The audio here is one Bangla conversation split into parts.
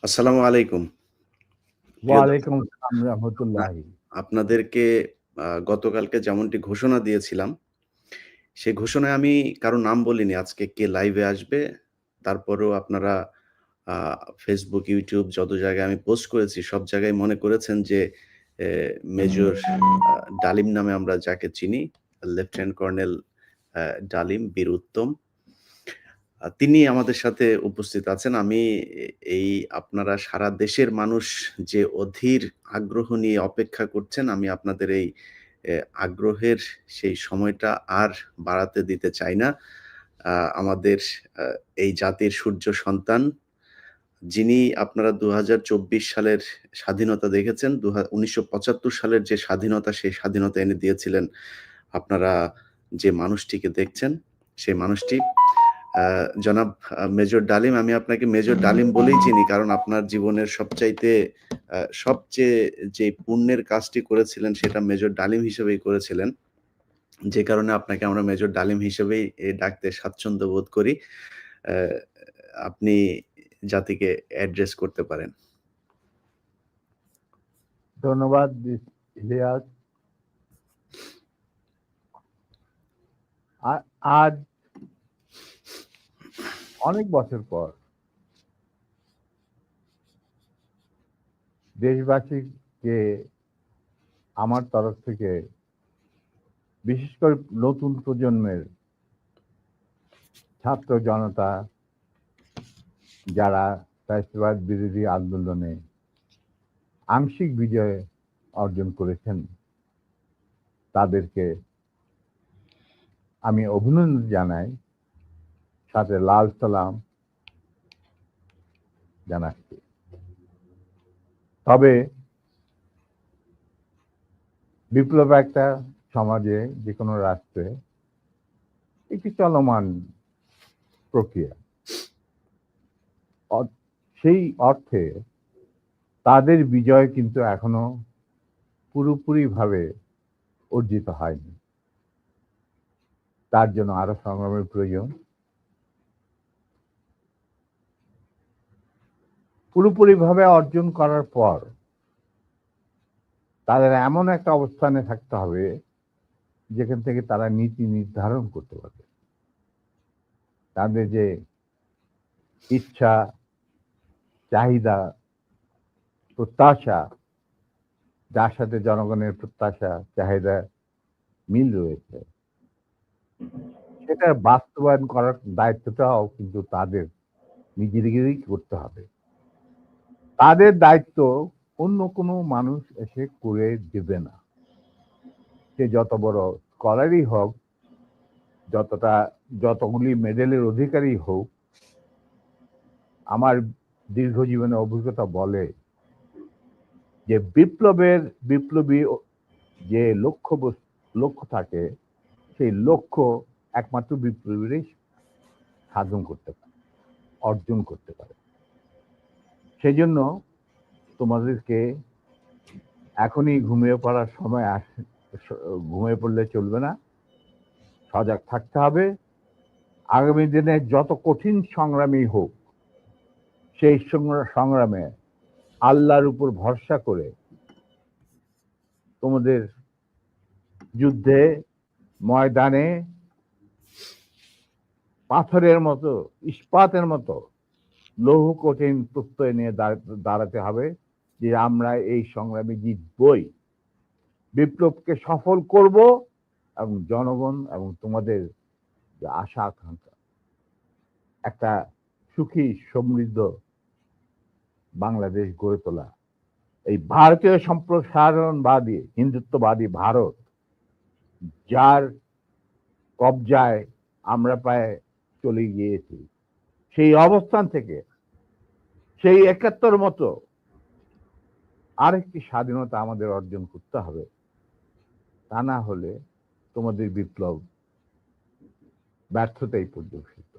আসসালামু আলাইকুম। প্রিয় ওয়ালাইকুম দর্শক, আসসালাম আপনা রহমতুল্লাহি। আপনাদেরকে গতকালকে যেমনটি ঘোষণা দিয়েছিলাম, সেই ঘোষণায় আমি কারো নাম বলিনি আজকে কে লাইভে আসবে। তারপরেও আপনারা আ Facebook, YouTube যত জায়গায় আমি পোস্ট করেছি, সব জায়গায় মনে করেছেন যে এ মেজর ডালিম নামে আমরা যাকে চিনি, লেফটেন্যান্ট কর্নেল ডালিম, বীর উত্তম। তিনি আমাদের সাথে উপস্থিত আছেন। আমি এই আপনারা সারা দেশের মানুষ যে অধীর আগ্রহ নিয়ে অপেক্ষা করছেন, আমি আপনাদের এই এ আগ্রহের সেই সময়টা আর বাড়াতে দিতে চাই না। আমাদের আ এই জাতির সূর্য সন্তান, যিনি আপনারা ২০২৪ সালের স্বাধীনতা দেখেছেন, ১৯৭৫ সালের যে স্বাধীনতা, সেই স্বাধীনতা এনে দিয়েছিলেন আপনারা যে মানুষটিকে দেখছেন, সেই মানুষটি জনাব মেজর ডালিম। আমি আপনাকে মেজর ডালিম বলেই চিনি। কারণ আপনার জীবনের সবচেয়ে যে পুণ্যের কাজটি করেছিলেন সেটা মেজর ডালিম হিসেবেই করেছিলেন। যে কারণে আপনাকে আমরা মেজর ডালিম হিসেবেই ডাকতে স্বাচ্ছন্দ্য বোধ করি। অ্যা আপনি জাতিকে অ্যাড্রেস করতে পারেন। ধন্যবাদ ইলিয়াস। আজ অনেক বছর পর দেশবাসীকে আমার তরফ থেকে, বিশেষ করে নতুন প্রজন্মের ছাত্র জনতা যারা ফ্যাসিবাদ বিরোধী আন্দোলনে আংশিক বিজয় অর্জন করেছেন, তাদেরকে আমি অভিনন্দন জানাই, সাথে লাল সালাম জানাচ্ছি। তবে বিপ্লব একটা সমাজে, যে কোনো রাষ্ট্রে একটি চলমান প্রক্রিয়া। সেই অর্থে তাদের বিজয় কিন্তু এখনো পুরোপুরিভাবে অর্জিত হয়নি। তার জন্য আরো সংগ্রামের প্রয়োজন। পুরোপুরিভাবে অর্জন করার পর তাদের এমন একটা অবস্থানে থাকতে হবে যেখান থেকে তারা নীতি নির্ধারণ করতে পারবে। তাদের যে ইচ্ছা, চাহিদা, প্রত্যাশা, যার সাথে জনগণের প্রত্যাশা চাহিদা মিল রয়েছে, সেটা বাস্তবায়ন করার দায়িত্বটাও কিন্তু তাদের নিজেদেরই করতে হবে। তাদের দায়িত্ব অন্য কোনো মানুষ এসে করে দেবে না। সে যত বড় স্কলারই হোক, যতগুলি মেডেলের অধিকারী হোক, আমার দীর্ঘ জীবনের অভিজ্ঞতা বলে যে বিপ্লবী যে লক্ষ্য থাকে, সেই লক্ষ্য একমাত্র বিপ্লবীরাই সাধন করতে পারে, অর্জন করতে পারে। সেই জন্য তোমাদেরকে এখনই ঘুমিয়ে পড়ার সময় ঘুমিয়ে পড়লে চলবে না, সজাগ থাকতে হবে। আগামী দিনে যত কঠিন সংগ্রামই হোক, সেই সংগ্রামে আল্লাহর উপর ভরসা করে তোমাদের যুদ্ধে ময়দানে পাথরের মতো, ইস্পাতের মতো লৌহ কঠিন প্রত্যয় নিয়ে দাঁড়াতে হবে যে আমরা এই সংগ্রামে জিতবই, বিপ্লবকে সফল করব, এবং জনগণ এবং তোমাদের যে আশা আকাঙ্ক্ষা, একটা সুখী সমৃদ্ধ বাংলাদেশ গড়ে তোলা। এই ভারতীয় সম্প্রসারণবাদী হিন্দুত্ববাদী ভারত, যার কবজায় আমরা প্রায় চলে গিয়েছি, সেই অবস্থান থেকে সেই ৭১ মতো আরেকটি স্বাধীনতা আমাদের অর্জন করতে হবে। তা না হলে তোমাদের বিপ্লব ব্যর্থতাই পর্যবেসিত।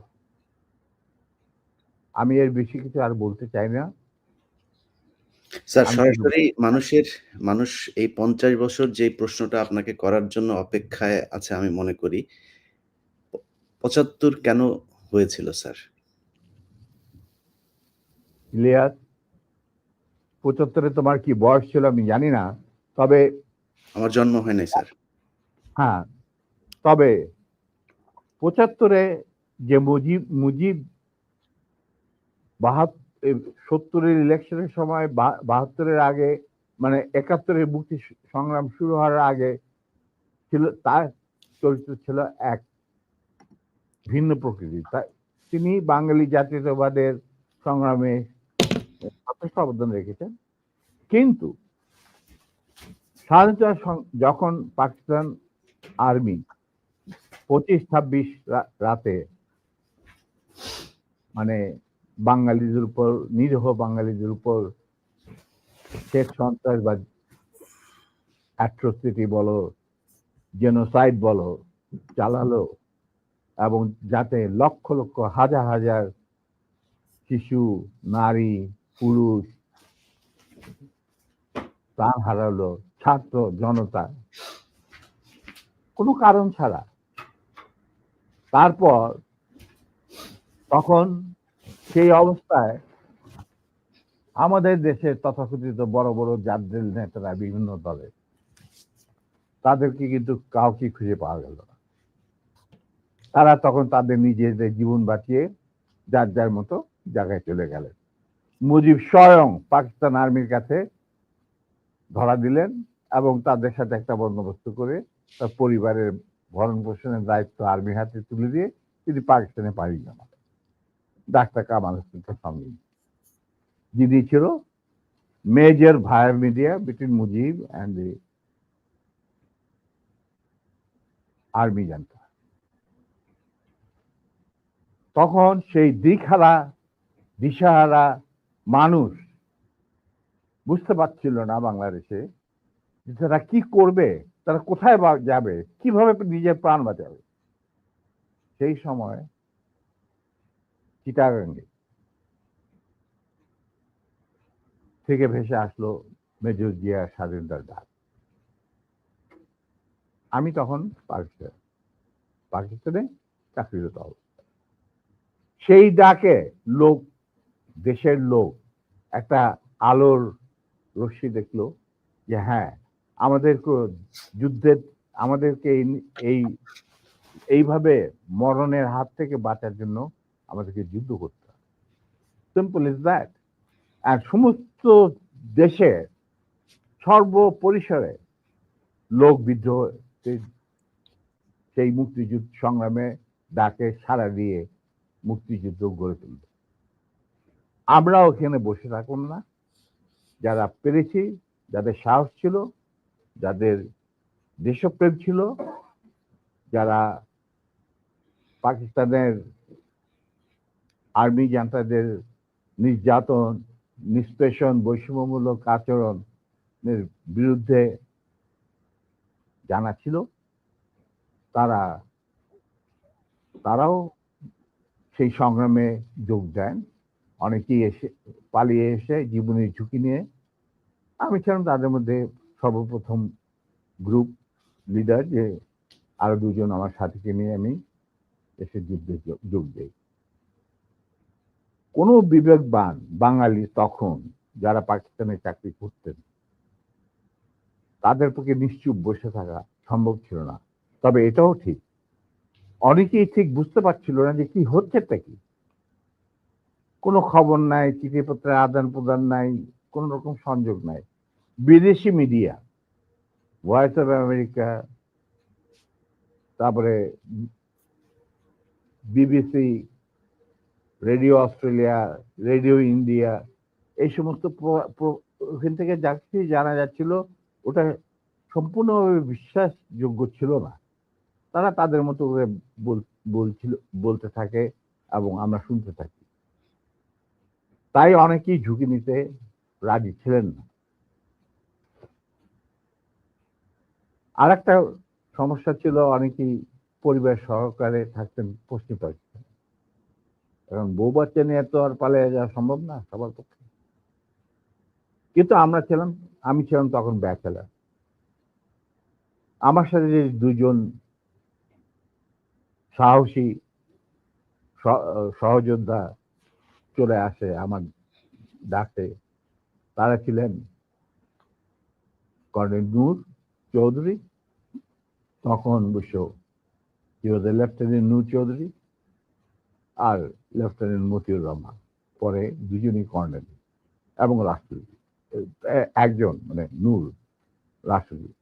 আমি এর বেশি কিছু আর বলতে চাই না। স্যার, সরাসরি মানুষ এই ৫০ বছর যে প্রশ্নটা আপনাকে করার জন্য অপেক্ষায় আছে আমি মনে করি। ৭৫ কেন হয়েছিল স্যার? ইলিয়াস, 75-এ তোমার কি বয়স ছিল আমি জানি না। তবে আমার জন্ম হয় নাই স্যার। হ্যাঁ, তবে 75-এ যে মুজিব মুজিব 70-এর ইলেকশনের সময় 72-এর আগে মানে 71-এর মুক্তি সংগ্রাম শুরু হওয়ার আগে ছিল, তার চরিত্র ছিল এক ভিন্ন প্রকৃতির। তিনি বাঙালি জাতীয়তাবাদের সংগ্রামে যথেষ্ট অবদান রেখেছেন। কিন্তু স্বাধীনতা যখন পাকিস্তান আর্মি 25-26 রাতে মানে বাঙালিদের উপর, নিরীহ বাঙালিদের উপর শেখ সন্ত্রাসবাদ, অ্যাট্রোসিটি বলো, জেনোসাইড বলো চালালো, এবং যাতে লক্ষ লক্ষ হাজার হাজার শিশু, নারী, পুরুষ প্রাণ হারালো, ছাত্র জনতা কোনো কারণ ছাড়া। তারপর তখন সেই অবস্থায় আমাদের দেশের তথাকথিত বড় বড় জাতীয় নেতারা বিভিন্ন দলে, তাদেরকে কিন্তু কাউকে খুঁজে পাওয়া গেল না। তারা তখন তাদের নিজেদের জীবন বাঁচিয়ে যার যার মতো জায়গায় চলে গেলেন। মুজিব স্বয়ং পাকিস্তান আর্মির কাছে ধরা দিলেন এবং তাদের সাথে একটা বন্দোবস্ত করে তার পরিবারের ভরণ পোষণের দায়িত্ব আর্মির হাতে তুলে দিয়ে তিনি পাকিস্তানে পাড়ি জমান। ডাক্তার কামাল হোসেনের সঙ্গে, যিনি ছিল major via media between Mujib and the army junta. তখন সেই দিশাহারা মানুষ বুঝতে পারছিল না বাংলাদেশে যে তারা কি করবে, তারা কোথায় যাবে, কিভাবে নিজের প্রাণ বাঁচাবে। সেই সময় চিটাগাঙ্গে থেকে ভেসে আসলো মেজর জিয়ার স্বাধীনতার ডাক। আমি তখন পাকিস্তানে চাকরিরত অবস্থা। সেই ডাকে দেশের লোক একটা আলোর রশ্মি দেখলো যে হ্যাঁ, আমাদেরকে যুদ্ধের, আমাদেরকে এইভাবে মরণের হাত থেকে বাঁচার জন্য আমাদেরকে যুদ্ধ করতে হবে। Simple is that. আর সমস্ত দেশে সর্বপরিসরে লোক বিদ্রোহ, সেই মুক্তিযুদ্ধ সংগ্রামে ডাকে সাড়া দিয়ে মুক্তিযুদ্ধ গড়ে তুলবে। আমরাও এখানে বসে থাকুন না, যারা পেরেছি, যাদের সাহস ছিল, যাদের দেশপ্রেম ছিল, যারা পাকিস্তানের আর্মি জান্তাদের নির্যাতন, নিষ্পেষণ, বৈষম্যমূলক আচরণের বিরুদ্ধে জানা ছিল, তারাও সেই সংগ্রামে যোগ দেন। অনেকেই পালিয়ে এসে জীবনের ঝুঁকি নিয়ে। আমি ছিলাম তাদের মধ্যে সর্বপ্রথম গ্রুপ লিডার, যে আরো দুজন আমার সাথীকে নিয়ে আমি এসে যুদ্ধে যোগ দেই। কোনো বিবেকবান বাঙালি তখন যারা পাকিস্তানে চাকরি করতেন, তাদের পক্ষে নিশ্চুপ বসে থাকা সম্ভব ছিল না। তবে এটাও ঠিক, অনেকেই ঠিক বুঝতে পারছিল না যে কি হচ্ছেটা কি। কোনো খবর নাই, চিঠিপত্রের আদান প্রদান নাই, কোন রকম সংযোগ নাই। বিদেশি মিডিয়া, ভয়েস অফ আমেরিকা, তারপরে BBC, radio Australia, radio India, এই সমস্ত ওখান থেকে যা কিছু জানা যাচ্ছিল ওটা সম্পূর্ণভাবে বিশ্বাসযোগ্য ছিল না। তারা তাদের মতো করে বলতে থাকে এবং আমরা শুনতে থাকি। তাই অনেকেই ঝুঁকি নিতে রাজি ছিলেন না। আর একটা সমস্যা ছিল, অনেকেই পরিবার সহকারে থাকতেন পশ্চিম পাকিস্তান। কারণ বউ বাচ্চা নিয়ে তো আর পালিয়ে যাওয়া সম্ভব না সবার পক্ষে। কিন্তু আমি ছিলাম তখন ব্যাচেলার। আমার সাথে যে দুজন সাহসী সহযোদ্ধা চলে আসে আমার ডাকে, তারা ছিলেন কর্নেল নূর চৌধুরী, তখন অবশ্য লেফটেন্যান্ট নূর চৌধুরী আর লেফটেন্যান্ট মতিউর রহমান, পরে দুজনই কর্নেল এবং রাষ্ট্রপতি, একজন মানে নূর রাষ্ট্রপতি।